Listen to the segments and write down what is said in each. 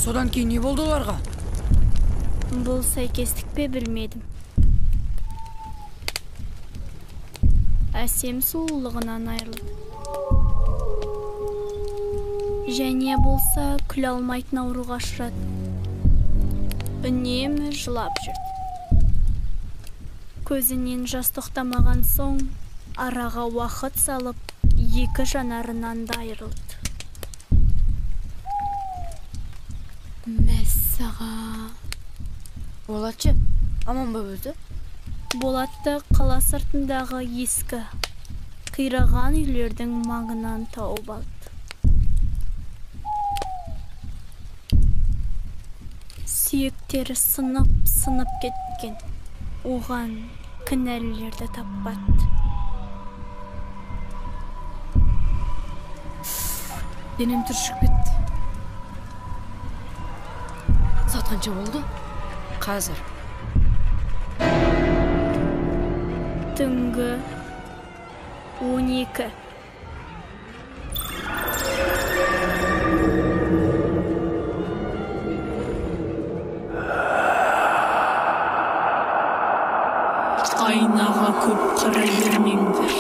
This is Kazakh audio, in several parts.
Содан кейін не болды оларға? Бұл сәйкестік пе білмедім. Әсем сұлулығынан айырылды. Және болса күле алмайтын ауруға ұшырады. Үнемі жылап жүрді. Көзінен жас тоқтамаған соң араға уақыт салып, екі жанарынан да айырылды. Мәссаға. Болатшы, аман ба өзі? Болатты қала сыртындағы ескі, қираған үйлердің маңынан тауып алды. Сүйектері сынып кеткен. Оған кінәлілерді таппады. Денем түршік бетті. Саат қанша болды? Қазір. Түнгі 12. Айнаға көп қарай бермеңдер.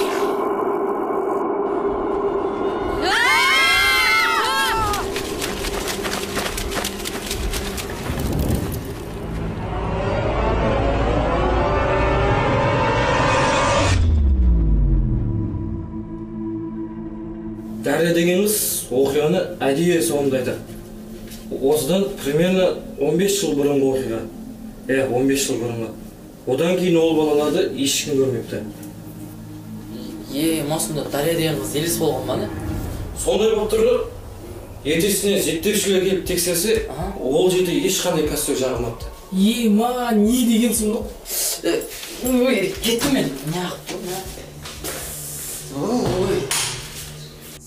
Дәрі дегеніміз оқиғаны әдейі соңында айтады. Осыдан примерно 15 жыл бұрынғы оқиға. 15 жыл бұрынғы. Одан кейін ол балаларды ешкім көрмепті. Масында Дария деген қыз елес болған ба не? Сондай болып тұрды. Ертесіне зерттеушілер келіп тексерсе, ол жерде ешқандай костюм жағылмапты. Ма, не деген сұмдық? Кеттім мен.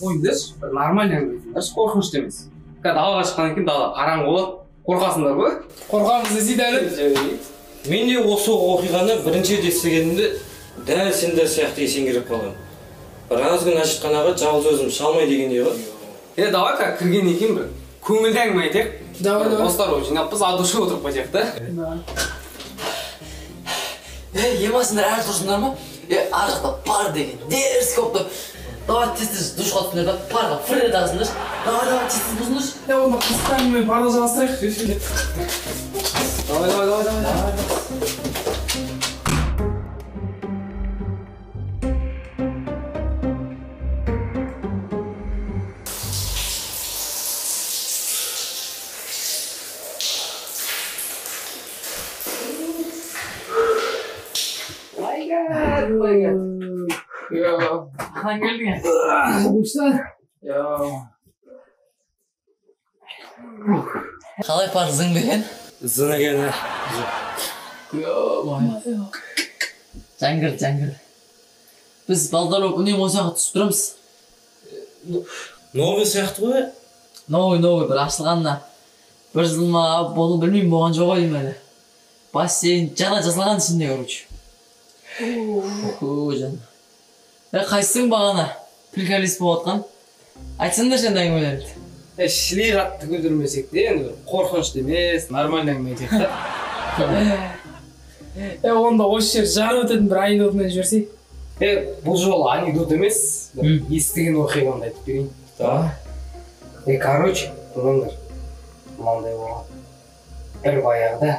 Ойындаш, нормально әңгімелесіңдер, қорқынышты емес. Далаға шыққаннан кейін дала қараңғы болады, қорқасыңдар ғой? Қорқамыз іздейді әлі. Мен де осы оқиғаны бірінші рет естігенімде дәл сендер сияқты есеңгіреп қалған. Біраз күн әжетханаға жалғыз өзім шалмай дегендей ғой. Давай кірген екен бір көңілді әңгіме айтайық. Достар болып жинаппыз, адушы отырып қайтайық та. Емасыңдар әлі тұрсыңдар ма? Ар жақта пар деген дерзкі болып тұр. Давай тез-тез душқа түсіңдер да парға фред ағысыңдар. Давай тез-тез бұзыңдар. Онда қысқа әңгіме парды жалғастырайық. Давай. Қадан келдің е? Қалай пар зың беген? Зың екен. Жәңгір. Біз балдар болып үнем осыға түсіп тұрамыз. Новый сияқты ғой? Новый, бір ашылғанына. Бір жыл ма болу білмеймін болған жоқ ой деймін әлі. Бассейн жаңа жазылған ішінде, короче. Жан. Қайсың бағана? Приколист болатқан? Айтсаңдар сен әңгімелерді. Шілей қатты күлдірмесек де, қорқынышты емес, нормально әңгіме айтайық та. Онда осы жер жар өтетін бір анекдотымен жіберсей. Бұл жолы анекдот емес, естіген оқиғамды айтып берейін. Короче, тұрыңдар, мынандай болған. Бір баяғыда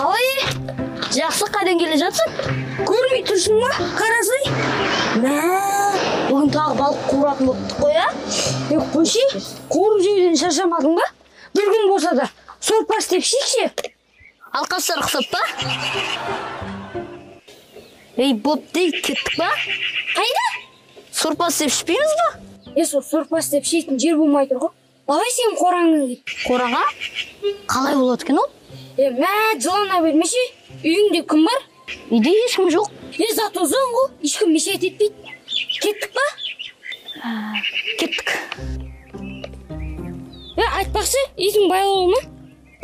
Қалай? Жақсы, қайдан келе жатсың? Көрмей тұрсың ба? Қарасай. Мә, бүгін тағы балық қуыратын болыптық қой, а? Қойшы, қуырып жеуден шаршамадың ба? Bir gün болса да сорпа істеп ішейікші. Алқаштар ұқсап па? Ей, боп дейік, кеттік ба? Қайда? Сорпа істеп ішпейміз ба? Сорпа істеп ішетін жер болмай тұр ғой. Давай сен қораңа кет. Қораға? Қалай болады екен ол? Мә, жылана бермеші. Үйіңде кім бар? Үйде ешкім жоқ. Зато зоң ғой, ешкім мешет етпейді. Кеттік па? Кеттік. Айтпақшы, итің байлаулы ма?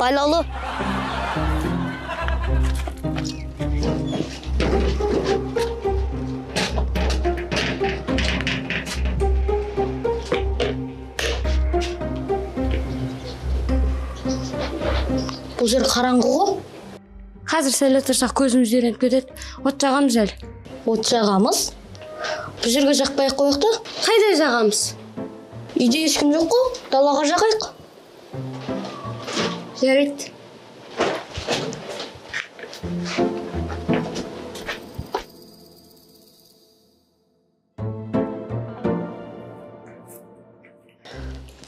Байлаулы. Бұл жер қараңғы ғой? Қазір сәл отырсақ көзіміз үйреніп кетеді. От жағамыз әлі. От жағамыз? Бұл жерге жақпай қойықты? Қайда жағамыз? Үйде ешкім жоқ қой, далаға жағайық. Жарайды.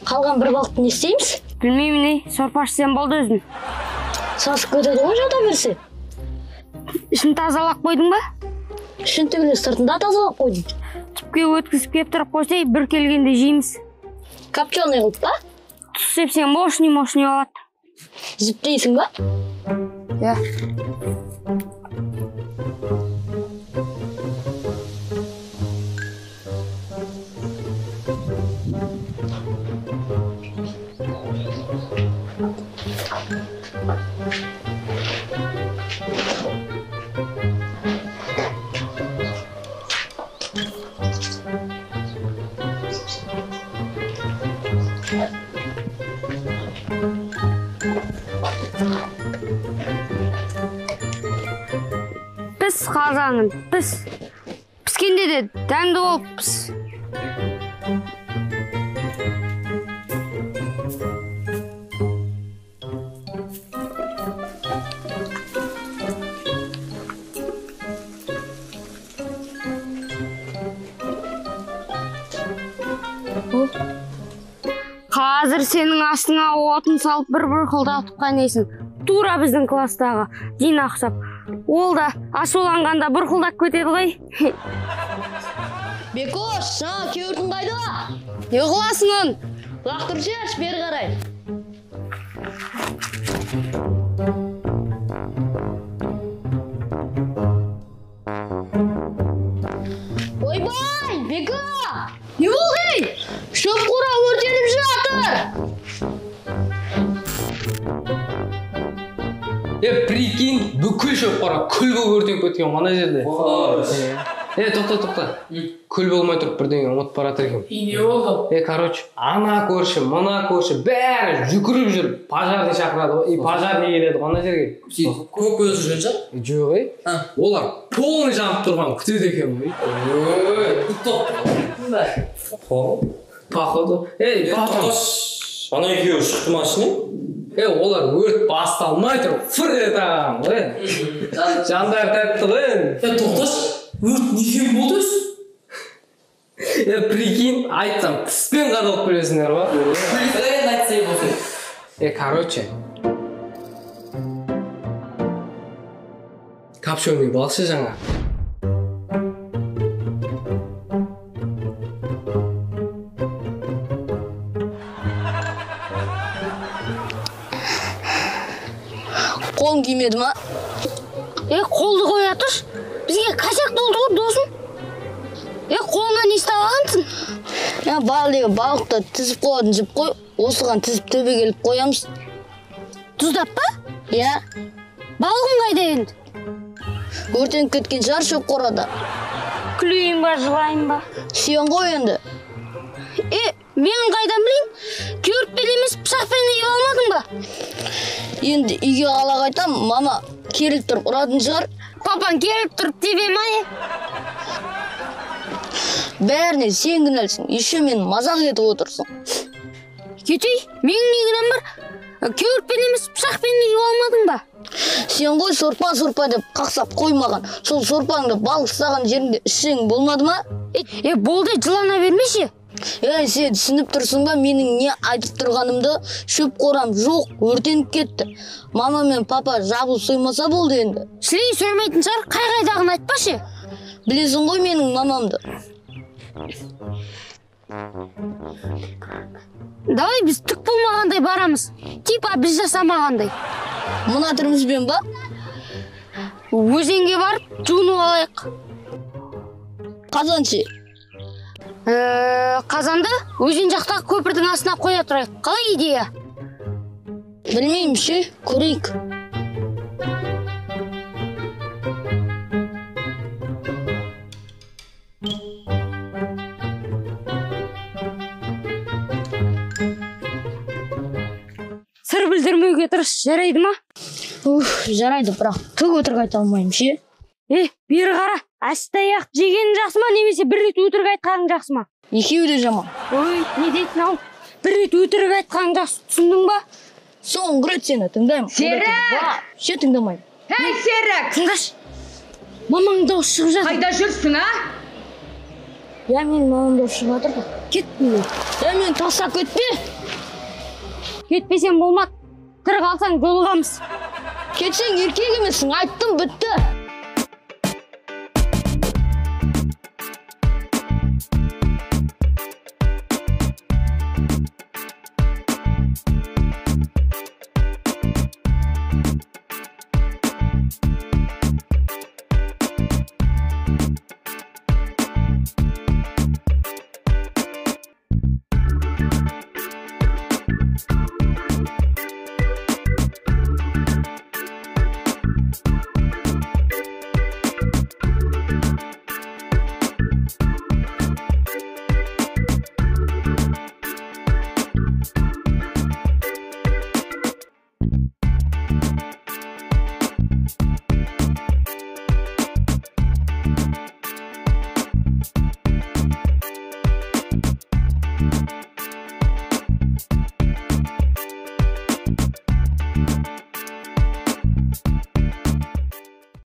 Қалған бір балықты не істейміз? Білмеймін, не, сорпа ішсем болды өзім. Сасып кетеді ғой жата берсе. Ішін тазалап қойдың ба? Ішін түгілі сыртында тазалап қойдың. Түпке өткізіп кеп тұрып қойса, бір келгенде жейміз. Копченый қылып па? Тұз сепсең мошни болады. Жіптейсің ба? Я. Піс қазаның, піс. Піскенде де дәмді болып піс. Қазір сенің астыңа отын салып бір-бір қылдатып қайнайсың. Тура біздің кластағы Дина ұқсап. Ол да ашуланғанда бір қылдап кетеді ғой. Бекош, жаңа кеуіртін қайды ға? Не қыласың он? Лақтыршы аш, бері қарай. Ойбай, Бека! Не болды? Шөп қора өртеніп жатыр. Прикинь, бүкіл шөп қора күл болып өртеніп кеткен мана жерде. Тоқта. Күл болмай тұрып бірдеңе ұмытып бара жатыр екен. Не болды? Короче, ана көрші, мына көрші бәрі жүгіріп жүріп пожарный шақырады ғой. Пожарный келеді ғой ана жерге. Көп көзі жүрген шығар? Жоқ, олар полный жанып тұрған күтеді екен ғой. Походу. Ана екеуі шықты ма ішінен? Олар өрт басталмай тұрып фыр етаған ғой. Жандар тәтті ғой. Тоқташ, өрт неге болды өз? Прикинь, айтсам, тіспен қадалып білесіңдер ба? Күлген айтсай болсын. Короче. Копченый балшы жаңа. Қолын кимеді ма? Қолды қоя тұр. Бізге қашақ толды ғой досым. Қолына не істеп алғансың? Балықты тізіп қойдың жіп қой. Осыған тізіп төбе келіп қоямыз. Тұздап па? Балығың қайда енді? Өртеніп кеткен жар шөп қорада. Күлейін ба, жылайын ба? Сен ғой енді. Мен қайдан білейін? Кеуіртпен емес пышақпен егіп алмадың ба? Енді үйге қала қайтам, мама келіп тұрып ұрадың шығар. Папан келіп тұрып тебе ма? Бәріне сен кінәлісің, еще мен мазақ етіп отырсың. Кетей, менің не кінәм бар? Кеуіртпен емес пышақпен егіп алмадың ба? Сен ғой сорпа деп қақсап қоймаған. Сол сорпаңды балық ұстаған жеріңде ішсең болмады ма? Болды, жылана бермеші. Сен түсініп тұрсың ба, менің не айтып тұрғанымды? Шөп қорам жоқ, өртеніп кетті. Мама мен папа жабылып соймаса болды енді. Сілей соймайтын шығар, қай-қайдағын айтпашы. Білесің ғой менің мамамды. Давай біз түк болмағандай барамыз. Типа біз жасамағандай. Мына түрімізбен ба? Өзенге барып, жуынып алайық. Қазаншы? Қазанды өзен жақтағы көпірдің астына қоя тұрайық. Қалай идея? Білмеймін ше, көрейік. Сыр білдірмеуге тырыс, жарайды ма? Жарайды, бірақ түк өтірік айта алмаймын ше. Бері қара, астаяқ жеген жақсы ма, немесе бір рет өтірік айтқаның жақсы ма? Екеуі де жаман. Не дейтін ау? Бір рет өтірік айтқаның жақсы, түсіндің ба? Соңғы рет сені тыңдаймын. Серік! Ше тыңдамаймын. Әй, Серік! Тыңдаш, мамаң дауыс шығып жатыр. Қайда жүрсің, а? Менің мамам дауыс шығып жатыр да. Кет мені. Мені тастап кетпе. Кетпесем болмады. Тірі қалсаң жолығамыз. Кетсең еркек емессің, айттым, бітті.